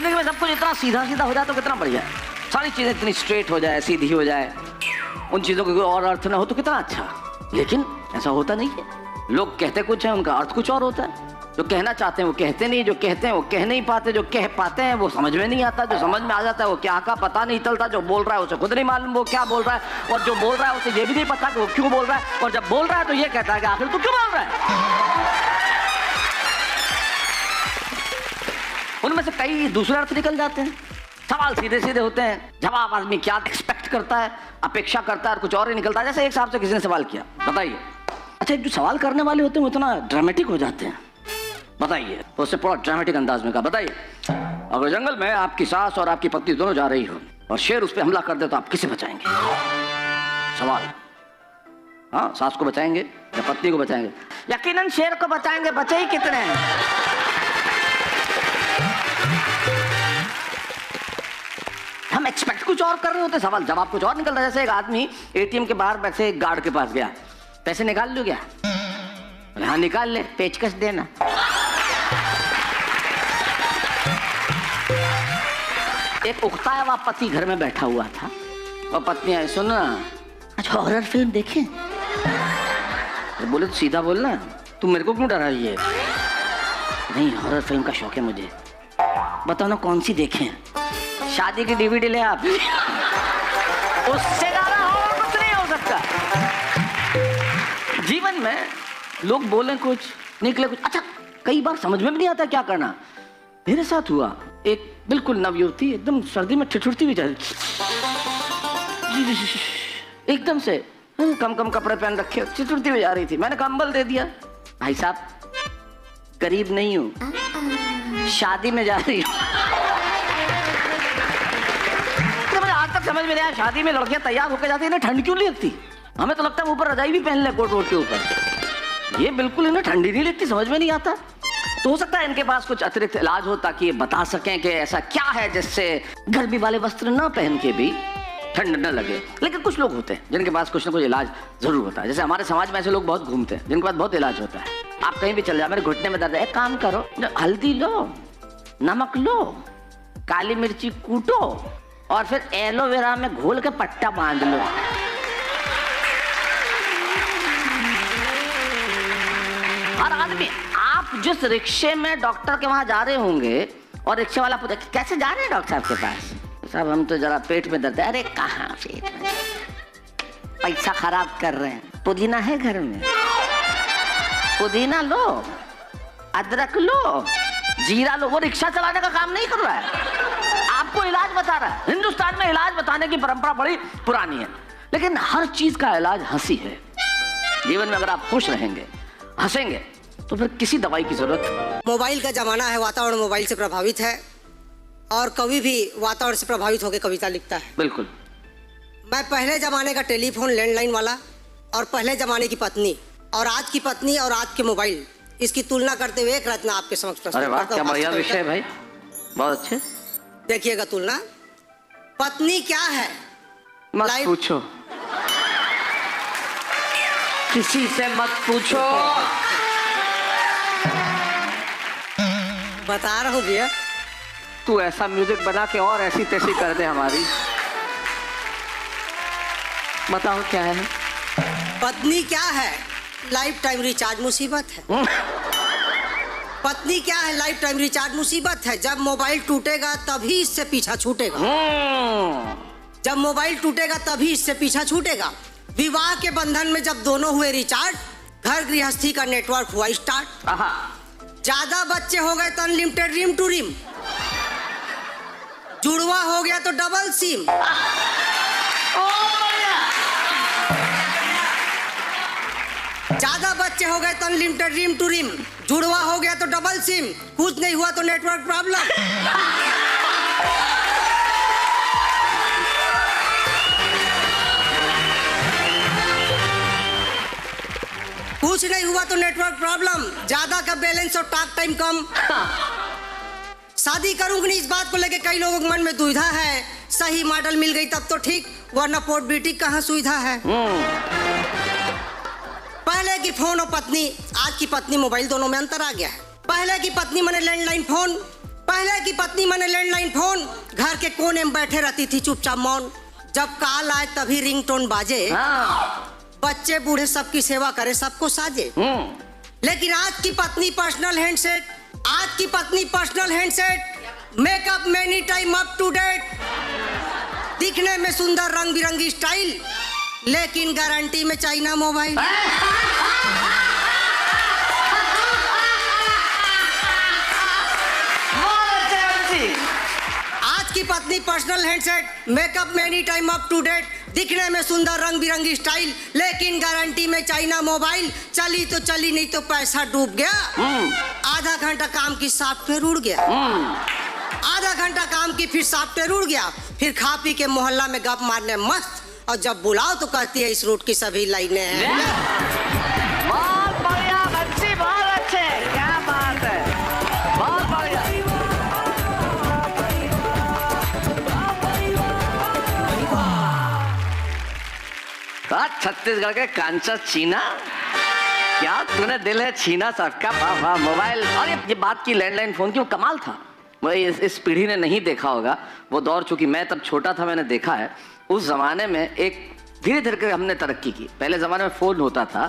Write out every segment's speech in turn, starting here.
जिंदगी में सब कुछ इतना सीधा सीधा हो जाए तो कितना बढ़िया है, सारी चीजें इतनी स्ट्रेट हो जाए, सीधी हो जाए, उन चीजों का कोई और अर्थ ना हो तो कितना अच्छा। लेकिन ऐसा होता नहीं है, लोग कहते कुछ है, उनका अर्थ कुछ और होता है। जो कहना चाहते हैं वो कहते नहीं, जो कहते हैं वो कह नहीं पाते, जो कह पाते हैं वो समझ में नहीं आता, जो समझ में आ जाता है वो क्या का पता नहीं चलता, जो बोल रहा है उसे खुद नहीं मालूम वो क्या बोल रहा है, और जो बोल रहा है उसे ये भी नहीं पता कि वो क्यों बोल रहा है, और जब बोल रहा है तो ये कहता है कि आखिर तू क्यों बोल रहा है। उनमें से कई दूसरे अर्थ निकल जाते हैं, सवाल सीधे सीधे होते हैं, जवाब आदमी क्या एक्सपेक्ट करता है, अपेक्षा करता है और कुछ और ही निकलता है। जैसे एक साहब से किसी ने सवाल किया, बताइए, अच्छा जो सवाल करने वाले होते हैं वो इतना ड्रामेटिक हो जाते हैं, बताइए, उससे पूरा ड्रामेटिक अंदाज में कहा, बताइए अगर जंगल में आपकी सास और आपकी पत्नी दोनों जा रही हो और शेर उस पर हमला कर दे तो आप किसे बचाएंगे? सवाल, हाँ, सास को बचाएंगे या पत्नी को बचाएंगे? यकीनन शेर को बचाएंगे, बचे ही कितने हैं। हम एक्सपेक्ट कुछ और कर रहे होते, सवाल जवाब कुछ और निकलता है। जैसे एक आदमी एटीएम के बाहर बैठे एक गार्ड के पास गया, पैसे निकाल लो क्या? हाँ निकाल ले, पेचकस देना। एक उकता हुआ पति घर में बैठा हुआ था और पत्नी आई, सुन ना, अच्छा हॉरर फिल्म देखें? बोले तो सीधा बोलना, तुम मेरे को क्यों डरा रही है? नहीं, हॉरर फिल्म का शौक है मुझे। बताओ ना कौन सी देखें? शादी की डीवीडी ले आप। उससे ज्यादा और कुछ नहीं हो सकता। जीवन में लोग बोले कुछ, निकले कुछ। अच्छा, कई बार समझ में भी नहीं आता क्या करना। मेरे साथ हुआ, एक बिल्कुल नवयुवती एकदम सर्दी में ठिठुरती हुई जा रही, एकदम से कम कम कपड़े पहन रखे, ठिठुरती हुई जा रही थी। मैंने कंबल दे दिया, भाई साहब करीब नहीं हूँ, शादी में जा रही हूँ। तो मुझे आज तक समझ में नहीं आया, शादी में लड़कियां तैयार होकर जाती है ना, ठंड क्यों नहीं लगती? हमें तो लगता है ऊपर रजाई भी पहन ले कोट वोट के ऊपर, ये बिल्कुल इन्हें ठंडी नहीं लगती, समझ में नहीं आता। तो हो सकता है इनके पास कुछ अतिरिक्त इलाज हो ताकि ये बता सकें कि ऐसा क्या है जिससे गर्मी वाले वस्त्र न पहन के भी ठंड न लगे। लेकिन कुछ लोग होते हैं जिनके पास कुछ ना कुछ इलाज जरूर होता है। जैसे हमारे समाज में ऐसे लोग बहुत घूमते हैं जिनके पास बहुत इलाज होता है। आप कहीं भी चल जाए, मेरे घुटने में दर्द है, एक काम करो, हल्दी लो, नमक लो, काली मिर्ची कूटो और फिर एलोवेरा में घोल के पट्टा बांध लो। और आदमी, आप जिस रिक्शे में डॉक्टर के वहां जा रहे होंगे और रिक्शे वाला पूछे कैसे जा रहे हैं डॉक्टर साहब के पास? साहब हम तो जरा पेट में दर्द है। अरे कहाँ पेट में, पैसा खराब कर रहे हैं। पुदीना है घर में, पुदीना लो, अदरक लो, जीरा लो। वो रिक्शा चलाने का काम नहीं कर रहा है, आपको इलाज बता रहा है। हिंदुस्तान में इलाज बताने की परंपरा बड़ी पुरानी है, लेकिन हर चीज का इलाज हंसी है। जीवन में अगर आप खुश रहेंगे, हंसेंगे, तो फिर किसी दवाई की जरूरत। मोबाइल का जमाना है, वातावरण मोबाइल से प्रभावित है और कवि भी वातावरण से प्रभावित होकर कविता लिखता है। बिल्कुल। मैं पहले जमाने का टेलीफोन लैंडलाइन वाला और पहले जमाने की पत्नी और आज की पत्नी और आज के मोबाइल, इसकी तुलना करते हुए एक रचना आपके समक्ष प्रस्तुत करता हूं। अरे वाह, क्या बढ़िया विषय है भाई, बहुत अच्छे। देखिएगा तुलना। पत्नी क्या है मत पूछो, किसी से मत पूछो। बता रहा हूँ भैया, तू ऐसा म्यूजिक बना के और ऐसी तैसी कर दे हमारी। बताओ क्या है? पत्नी क्या है? लाइफ टाइम रिचार्ज मुसीबत है। पत्नी क्या है? लाइफ टाइम रिचार्ज मुसीबत है। जब मोबाइल टूटेगा तभी इससे पीछा छूटेगा। जब मोबाइल टूटेगा तभी इससे पीछा छूटेगा। विवाह के बंधन में जब दोनों हुए रिचार्ज, घर गृहस्थी का नेटवर्क हुआ स्टार्ट। ज्यादा बच्चे हो गए तो अनलिमिटेड रिम टू रिम, जुड़वा हो गया तो डबल सिम। ज्यादा बच्चे हो गए तो अनलिमिटेड रिम टू रिम, जुड़वा हो गया तो डबल सिम, कुछ नहीं हुआ तो नेटवर्क प्रॉब्लम। कुछ नहीं हुआ तो नेटवर्क प्रॉब्लम, ज्यादा का बैलेंस और टॉक टाइम कम। शादी करूंगी नहीं, इस बात को लेके कई लोगों के मन में दुविधा है। सही मॉडल मिल गई तब तो ठीक, वरना पोर्टेबिलिटी कहाँ सुविधा है। पहले की फोन और पत्नी, आज की पत्नी मोबाइल, दोनों में अंतर आ गया है। पहले की पत्नी मैंने लैंडलाइन फोन पहले की पत्नी मैंने लैंडलाइन फोन, घर के कोने में बैठे रहती थी चुपचाप मौन। जब कॉल आए तभी रिंगटोन बाजे। बच्चे बूढ़े सबकी सेवा करे, सबको साजे। लेकिन आज की पत्नी पर्सनल हैंडसेट, आज की पत्नी personal handset, makeup many time up to date, दिखने में सुंदर रंग बिरंगी स्टाइल, लेकिन गारंटी में चाइना मोबाइल। आज की पत्नी personal handset, makeup many time up to date, दिखने में सुंदर रंग बिरंगी स्टाइल, लेकिन गारंटी में चाइना मोबाइल। चली तो चली, नहीं तो पैसा डूब गया। आधा घंटा काम की सॉफ्टवेयर उड़ गया। आधा घंटा काम की फिर सॉफ्टवेयर उड़ गया। फिर खा पी के मोहल्ला में गप मारने मस्त, और जब बुलाओ तो कहती है इस रूट की सभी लाइनें हैं। बहुत बढ़िया बच्ची, बहुत अच्छे, क्या बात है, बहुत बढ़िया। छत्तीसगढ़ के कांचा चीना, क्या तूने दिल है छीना सबका। वाह मोबाइल। और ये बात की लैंडलाइन फोन की, वो कमाल था। वही इस पीढ़ी ने नहीं देखा होगा वो दौर, चूंकि मैं तब छोटा था, मैंने देखा है। उस जमाने में एक धीरे धीरे हमने तरक्की की। पहले जमाने में फोन होता था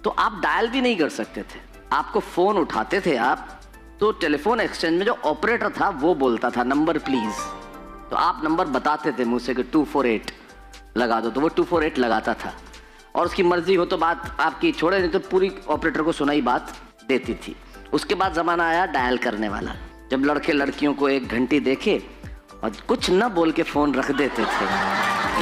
तो आप डायल भी नहीं कर सकते थे। आपको फोन उठाते थे आप, तो टेलीफोन एक्सचेंज में जो ऑपरेटर था वो बोलता था नंबर प्लीज, तो आप नंबर बताते थे मुझसे कि 248 लगा दो, तो वो 248 लगाता था। और उसकी मर्जी हो तो बात आपकी छोड़े, नहीं तो पूरी ऑपरेटर को सुनाई बात देती थी। उसके बाद जमाना आया डायल करने वाला, जब लड़के लड़कियों को एक घंटी देखे और कुछ न बोल के फोन रख देते थे।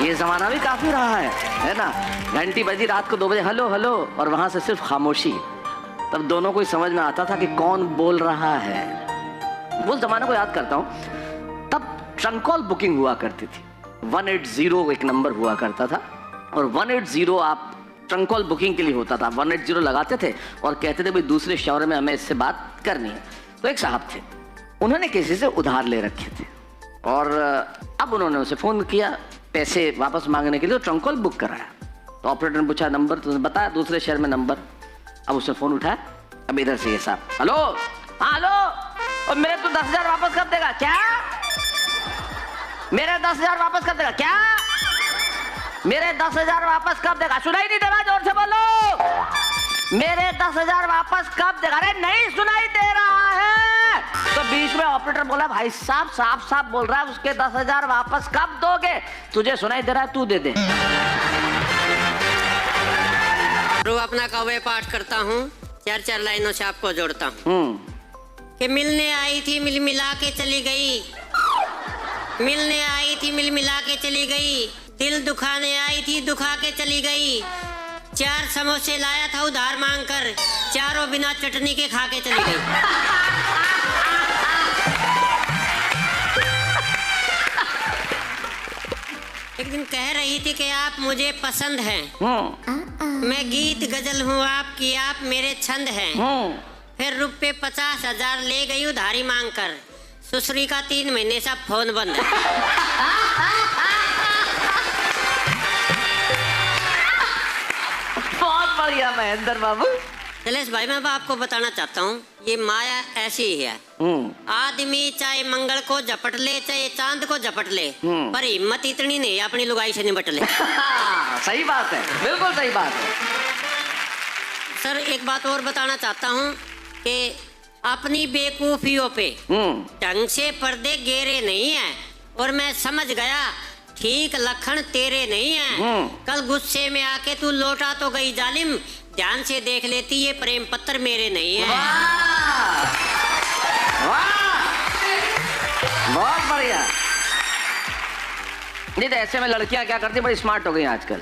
ये जमाना भी काफी रहा है ना। घंटी बजी रात को 2 बजे, हेलो हेलो, और वहां से सिर्फ खामोशी। तब दोनों को समझ में आता था कि कौन बोल रहा है। वो जमाने को याद करता हूँ। तब ट्रंक कॉल बुकिंग हुआ करती थी। 180 एक नंबर हुआ करता था, और 180 आप ट्रंक कॉल बुकिंग के लिए होता था। 180 लगाते थे और कहते थे भाई दूसरे शहर में हमें इससे बात करनी है। तो एक साहब थे, उन्होंने किसी से उधार ले रखे थे, और अब उन्होंने उसे फोन किया पैसे वापस मांगने के लिए, तो ट्रंक कॉल बुक कराया। तो ऑपरेटर ने पूछा नंबर, तो बताया दूसरे शहर में नंबर। अब उसने फोन उठाया, अब इधर से ये साहब, हेलो, हाँ हेलो, और मेरे तो 10,000 वापस कब देगा? क्या मेरे 10,000 वापस कब देगा? क्या मेरे 10,000 वापस कब देगा? सुनाई नहीं दे रहा, जोर से बोलो। मेरे 10,000 वापस कब देगा? अरे नहीं सुनाई दे रहा है। तो बीच में ऑपरेटर बोला भाई साहब साफ साफ बोल रहा है, उसके 10,000 वापस कब दोगे? तुझे सुनाई दे रहा है, तू दे दे। अपना कौवे पाठ करता हूँ, 4-4 लाइनों से आपको जोड़ता हूँ। कि मिलने आई थी मिल मिला के चली गई, मिलने आई थी मिल मिला के चली गई, दिल दुखाने आई थी दुखा के चली गई। 4 समोसे लाया था उधार मांगकर, चारों बिना चटनी के खा के चली गई। एक दिन कह रही थी कि आप मुझे पसंद हैं, मैं गीत गजल हूँ आपकी, आप मेरे छंद हैं। फिर रुपये 50,000 ले गई उधारी मांगकर, ससुरी का 3 महीने से फोन बंद है। बहुत बढ़िया महेंद्र बाबू। शैलेश भाई, मैं आपको बताना चाहता हूँ, ये माया ऐसी ही है। आदमी चाहे मंगल को झपट ले, चाहे चांद को झपट ले, पर हिम्मत इतनी नहीं अपनी लुगाई से निपट ले। सही बात है, बिल्कुल सही बात है। सर एक बात और बताना चाहता हूँ कि अपनी बेवकूफियों पे ढंग से पर्दे गेरे नहीं है, और मैं समझ गया ठीक लखन तेरे नहीं है। कल गुस्से में आके तू लौटा तो गई जालिम, ध्यान से देख लेती ये प्रेम पत्र मेरे नहीं है। बहुत बढ़िया। नहीं तो ऐसे में लड़कियां क्या करती, बड़ी स्मार्ट हो गई आजकल।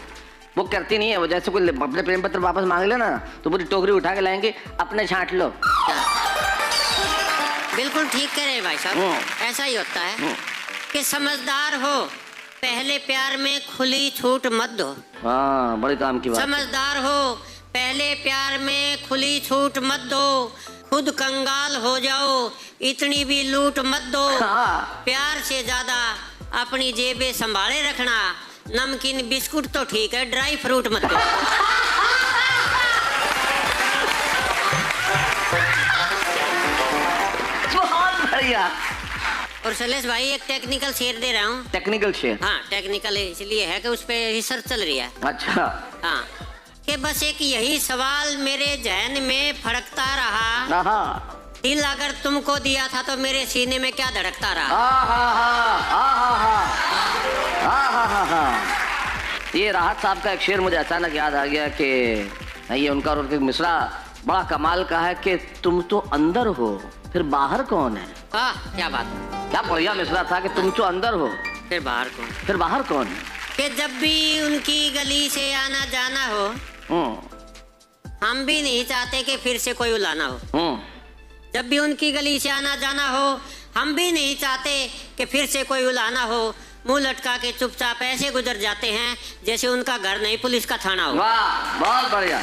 वो करती नहीं है, वो जैसे कोई अपने प्रेम पत्र वापस मांग लेना तो पूरी टोकरी उठा के लाएंगे, अपने छांट लो। बिल्कुल ठीक कह रहे भाई साहब, ऐसा ही होता है कि समझदार हो, पहले प्यार में खुली छूट मत दो। हाँ, बड़े काम की बात। समझदार हो, पहले प्यार में खुली छूट मत दो, खुद कंगाल हो जाओ, इतनी भी लूट मत दो। प्यार से ज्यादा अपनी जेबें संभाले रखना, नमकीन बिस्कुट तो ठीक है, ड्राई फ्रूट मत दो। बहुत बढ़िया। और शैलेश भाई एक टेक्निकल शेर दे रहा हूँ। Technical share. हाँ टेक्निकल इसलिए है कि उस पे रिसर्च चल रही है। अच्छा। हाँ कि बस एक यही सवाल मेरे जहन में फड़कता रहा, हाँ दिल अगर तुमको दिया था तो मेरे सीने में क्या धड़कता रहा। ये राहत साहब का एक शेर मुझे अचानक याद आ गया कि ये उनका और उनका मिसरा बड़ा कमाल का है कि तुम तो अंदर हो फिर बाहर कौन है। क्या बात, क्या बढ़िया मिसरा था कि तुम तो अंदर हो फिर बाहर कौन, फिर बाहर कौन है। कि जब भी उनकी गली से आना जाना हो हम भी नहीं चाहते कि फिर से कोई उलाना हो। जब भी उनकी गली से आना जाना हो हम भी नहीं चाहते कि फिर से कोई उलाना हो। मुंह लटका के चुपचाप ऐसे गुजर जाते हैं जैसे उनका घर नहीं पुलिस का थाना हो। वाह बहुत बढ़िया।